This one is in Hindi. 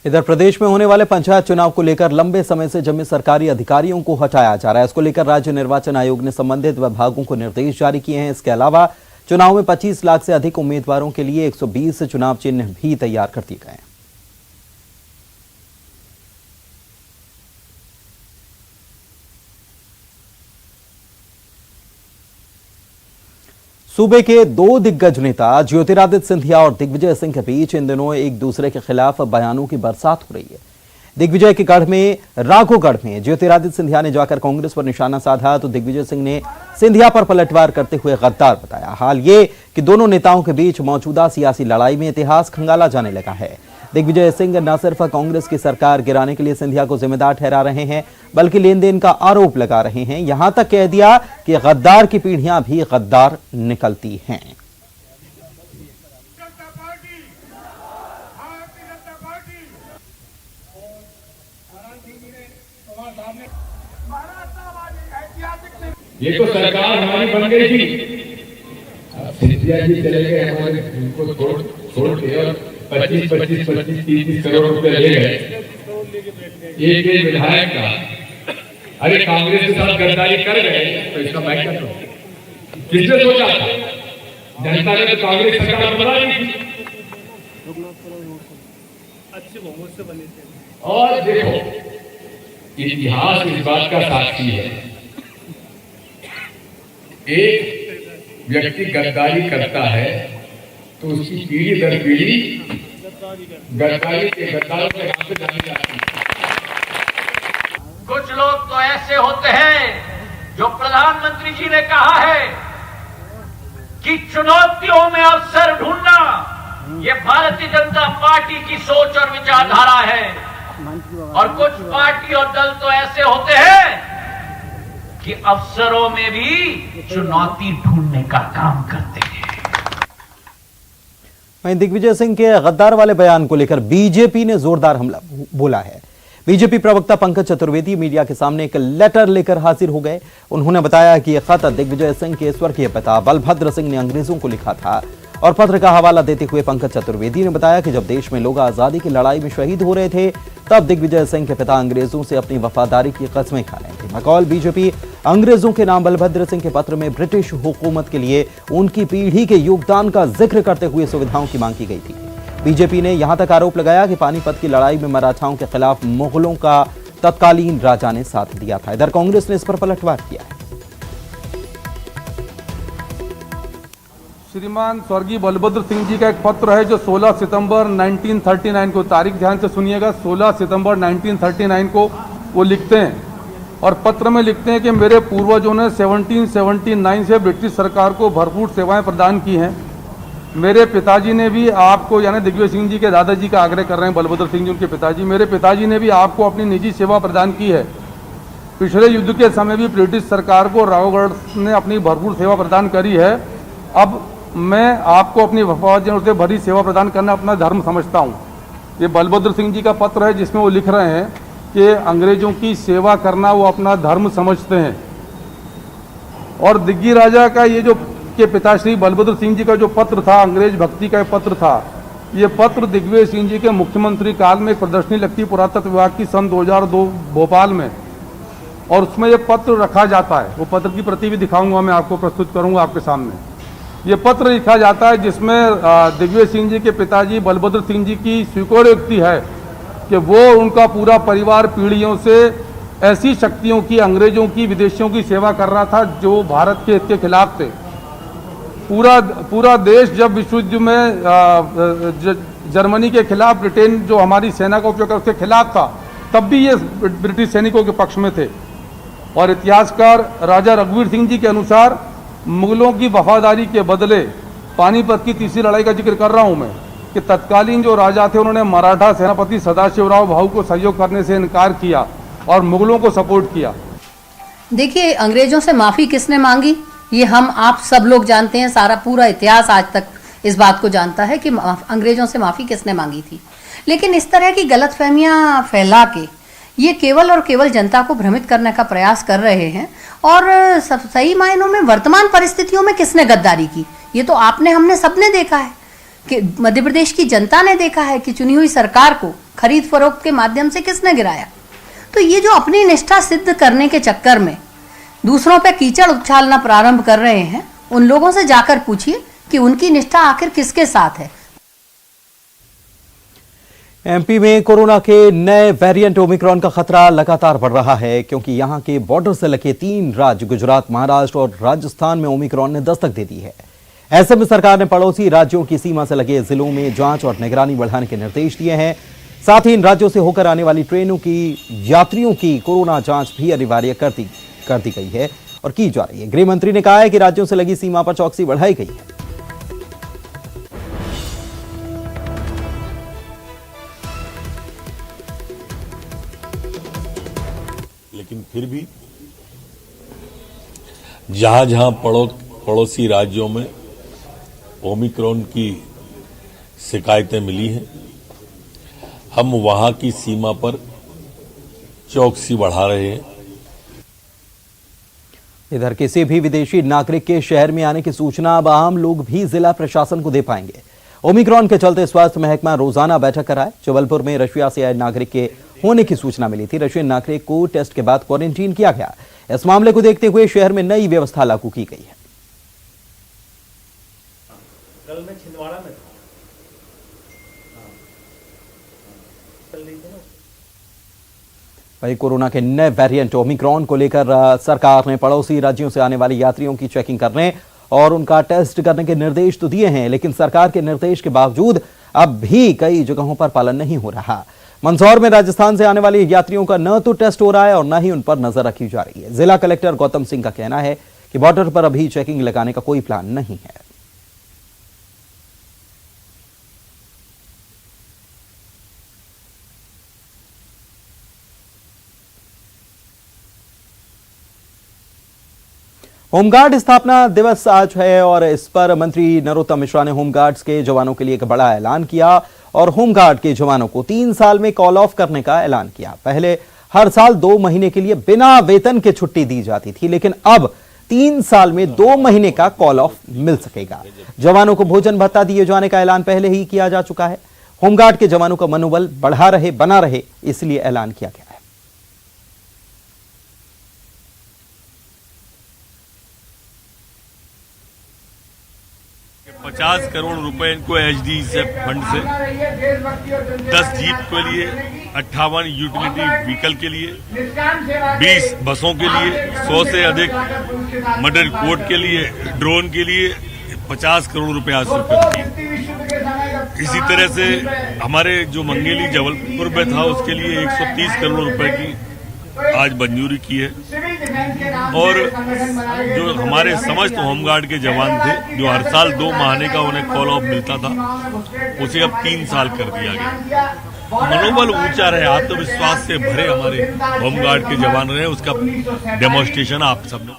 इधर प्रदेश में होने वाले पंचायत चुनाव को लेकर लंबे समय से जमे सरकारी अधिकारियों को हटाया जा रहा है। इसको लेकर राज्य निर्वाचन आयोग ने संबंधित विभागों को निर्देश जारी किए हैं। इसके अलावा चुनाव में 25 लाख से अधिक उम्मीदवारों के लिए 120 चुनाव चिन्ह भी तैयार कर दिए गए हैं। सूबे के दो दिग्गज नेता ज्योतिरादित्य सिंधिया और दिग्विजय सिंह के बीच इन दिनों एक दूसरे के खिलाफ बयानों की बरसात हो रही है। दिग्विजय के गढ़ में राघोगढ़ में ज्योतिरादित्य सिंधिया ने जाकर कांग्रेस पर निशाना साधा तो दिग्विजय सिंह ने सिंधिया पर पलटवार करते हुए गद्दार बताया। हाल ये कि दोनों नेताओं के बीच मौजूदा सियासी लड़ाई में इतिहास खंगाला जाने लगा है। दिग्विजय सिंह न सिर्फ कांग्रेस की सरकार गिराने के लिए सिंधिया को जिम्मेदार ठहरा रहे हैं बल्कि लेन देन का आरोप लगा रहे हैं। यहां तक कह दिया कि गद्दार की पीढ़ियां भी गद्दार निकलती हैं। ये तो सरकार हमारी बन गई थी, सिंधिया जी चले गए, हमारे उनको छोड़ के और 25-30 करोड़ रुपए ले गए एक विधायक का। अरे कांग्रेस के साथ गद्दारी कर गए तो इसका मैं क्या करूं? किसने सोचा था? जनता ने तो कांग्रेस सरकार बना दी थी। और देखो इतिहास इस बात का साक्षी है, एक व्यक्ति गद्दारी करता है तो उसकी पीढ़ी दर पीढ़ी गद्दारी के गद्दारों के नाम से जानी जाती है। कुछ लोग तो ऐसे होते हैं जो प्रधानमंत्री जी ने कहा है कि चुनौतियों में अवसर ढूंढना ये भारतीय जनता पार्टी की सोच और विचारधारा है। और कुछ पार्टी और दल तो ऐसे होते हैं कि अवसरों में भी चुनौती ढूंढने का काम करते हैं। वहीं दिग्विजय सिंह के गद्दार वाले बयान को लेकर बीजेपी ने जोरदार हमला बोला है। बीजेपी प्रवक्ता पंकज चतुर्वेदी मीडिया के सामने एक लेटर लेकर हाजिर हो गए। उन्होंने बताया कि यह खत दिग्विजय सिंह के स्वर्गीय पिता बलभद्र सिंह ने अंग्रेजों को लिखा था। और पत्र का हवाला देते हुए पंकज चतुर्वेदी ने बताया कि जब देश में लोग आजादी की लड़ाई में शहीद हो रहे थे तब दिग्विजय सिंह के पिता अंग्रेजों से अपनी वफादारी की कस्में खा रहे थे। बकौल बीजेपी अंग्रेजों के नाम बलभद्र सिंह के पत्र में ब्रिटिश हुकूमत के लिए उनकी पीढ़ी के योगदान का जिक्र करते हुए सुविधाओं की मांग की गई थी। बीजेपी ने यहां तक आरोप लगाया कि पानीपत की लड़ाई में मराठाओं के खिलाफ मुगलों का तत्कालीन राजा ने साथ दिया था। इधर कांग्रेस ने इस पर पलटवार किया है। श्रीमान स्वर्गीय बलभद्र सिंह जी का एक पत्र है जो 16 सितंबर 1939 को, तारीख ध्यान से सुनिएगा, 16 सितंबर 1939 को वो लिखते हैं और पत्र में लिखते हैं कि मेरे पूर्वजों ने 1779 से ब्रिटिश सरकार को भरपूर सेवाएं प्रदान की हैं। मेरे पिताजी ने भी आपको, यानी दिग्विजय सिंह जी के दादाजी का आग्रह कर रहे हैं बलभद्र सिंह जी उनके पिताजी, मेरे पिताजी ने भी आपको अपनी निजी सेवा प्रदान की है। पिछले युद्ध के समय भी ब्रिटिश सरकार को राघोगढ़ ने अपनी भरपूर सेवा प्रदान करी है। अब मैं आपको अपनी वफादारी से भरी सेवा प्रदान करना अपना धर्म समझता हूँ। ये बलभद्र सिंह जी का पत्र है जिसमें वो लिख रहे हैं कि अंग्रेजों की सेवा करना वो अपना धर्म समझते हैं। और दिग्गी राजा का ये जो के पिताश्री बलभद्र सिंह जी का जो पत्र था, अंग्रेज भक्ति का पत्र था, ये पत्र दिग्विजय सिंह जी के मुख्यमंत्री काल में एक प्रदर्शनी लगती पुरातत्व विभाग की सन 2002 भोपाल में, और उसमें ये पत्र रखा जाता है। वो पत्र की प्रति भी दिखाऊंगा, मैं आपको प्रस्तुत करूंगा आपके सामने। ये पत्र लिखा जाता है जिसमें दिग्विजय सिंह जी के पिताजी बलभद्र सिंह जी की स्वीकारोक्ति है कि वो उनका पूरा परिवार पीढ़ियों से ऐसी शक्तियों की, अंग्रेजों की, विदेशियों की सेवा कर रहा था जो भारत के हित के खिलाफ थे। पूरा देश जब विश्व युद्ध में जर्मनी के खिलाफ, ब्रिटेन जो हमारी सेना का उपयोग कर उसके खिलाफ था, तब भी ये ब्रिटिश सैनिकों के पक्ष में थे। और इतिहासकार राजा रघुवीर सिंह जी के अनुसार मुगलों की वफादारी के बदले पानीपत की तीसरी लड़ाई का जिक्र कर रहा हूं मैं, कि तत्कालीन जो राजा थे उन्होंने मराठा सेनापति सदाशिवराव भाऊ को सहयोग करने से इनकार किया और मुगलों को सपोर्ट किया। देखिए, अंग्रेजों से माफी किसने मांगी ये हम आप सब लोग जानते हैं। सारा पूरा इतिहास आज तक इस बात को जानता है कि अंग्रेजों से माफी किसने मांगी थी। लेकिन इस तरह की गलतफहमियां फैला के ये केवल और केवल जनता को भ्रमित करने का प्रयास कर रहे हैं। और सही मायनों में वर्तमान परिस्थितियों में किसने गद्दारी की, ये तो आपने, हमने, सबने देखा है कि मध्य प्रदेश की जनता ने देखा है कि चुनी हुई सरकार को खरीद फरोख्त के माध्यम से किसने गिराया? तो ये जो अपनी निष्ठा सिद्ध करने के चक्कर में दूसरों पे कीचड़ उछालना प्रारंभ कर रहे हैं, उन लोगों से जाकर पूछिए कि उनकी निष्ठा आखिर किसके साथ है। एमपी में कोरोना के नए वेरिएंट ओमिक्रॉन का खतरा लगातार बढ़ रहा है, क्योंकि यहां के बॉर्डर से लगे 3 राज्य गुजरात, महाराष्ट्र और राजस्थान में ओमिक्रॉन ने दस्तक दे दी है। ऐसे में सरकार ने पड़ोसी राज्यों की सीमा से लगे जिलों में जांच और निगरानी बढ़ाने के निर्देश दिए हैं। साथ ही इन राज्यों से होकर आने वाली ट्रेनों की यात्रियों की कोरोना जांच भी अनिवार्य कर दी गई है और की जा रही है। गृह मंत्री ने कहा है कि राज्यों से लगी सीमा पर चौकसी बढ़ाई गई है। लेकिन फिर भी जहां जहां पड़ोसी राज्यों में ओमिक्रॉन की शिकायतें मिली हैं, हम वहां की सीमा पर चौकसी बढ़ा रहे हैं। इधर किसी भी विदेशी नागरिक के शहर में आने की सूचना अब आम लोग भी जिला प्रशासन को दे पाएंगे। ओमिक्रॉन के चलते स्वास्थ्य महकमा रोजाना बैठक कराए। जबलपुर में रशिया से आए नागरिक के होने की सूचना मिली थी। रशियन नागरिक को टेस्ट के बाद क्वारंटीन किया गया। इस मामले को देखते हुए शहर में नई व्यवस्था लागू की गई है। कल मैं छिंदवाड़ा में था। वही कोरोना के नए वेरिएंट ओमिक्रॉन को लेकर सरकार ने पड़ोसी राज्यों से आने वाले यात्रियों की चेकिंग करने और उनका टेस्ट करने के निर्देश तो दिए हैं, लेकिन सरकार के निर्देश के बावजूद अब भी कई जगहों पर पालन नहीं हो रहा। मंदसौर में राजस्थान से आने वाले यात्रियों का न तो टेस्ट हो रहा है और न ही उन पर नजर रखी जा रही है। जिला कलेक्टर गौतम सिंह का कहना है कि बॉर्डर पर अभी चेकिंग लगाने का कोई प्लान नहीं है। होमगार्ड स्थापना दिवस आज है और इस पर मंत्री नरोत्तम मिश्रा ने होमगार्ड्स के जवानों के लिए एक बड़ा ऐलान किया और होमगार्ड के जवानों को 3 साल में कॉल ऑफ करने का ऐलान किया। पहले हर साल 2 महीने के लिए बिना वेतन के छुट्टी दी जाती थी, लेकिन अब 3 साल में 2 महीने का कॉल ऑफ मिल सकेगा। जवानों को भोजन भत्ता दिए जाने का ऐलान पहले ही किया जा चुका है। होमगार्ड के जवानों का मनोबल बना रहे, इसलिए ऐलान किया गया है। 50 करोड़ रुपए इनको एचडी से फंड से 10 जीप के लिए, 58 यूटिलिटी व्हीकल के लिए, 20 बसों के लिए, 100 से अधिक मर्डर कोर्ट के लिए, ड्रोन के लिए 50 करोड़ रुपए आज स्वीकृत किए। इसी तरह से हमारे जो मंगेली जबलपुर में था उसके लिए 130 करोड़ रुपए की आज मंजूरी की है। और जो हमारे समस्त होमगार्ड के जवान थे, जो हर साल 2 महीने का उन्हें कॉल ऑफ मिलता था, उसे अब 3 साल कर दिया गया। मनोबल ऊंचा रहे, आत्मविश्वास से भरे हमारे होमगार्ड के जवान रहे, उसका डेमोन्स्ट्रेशन आप सबने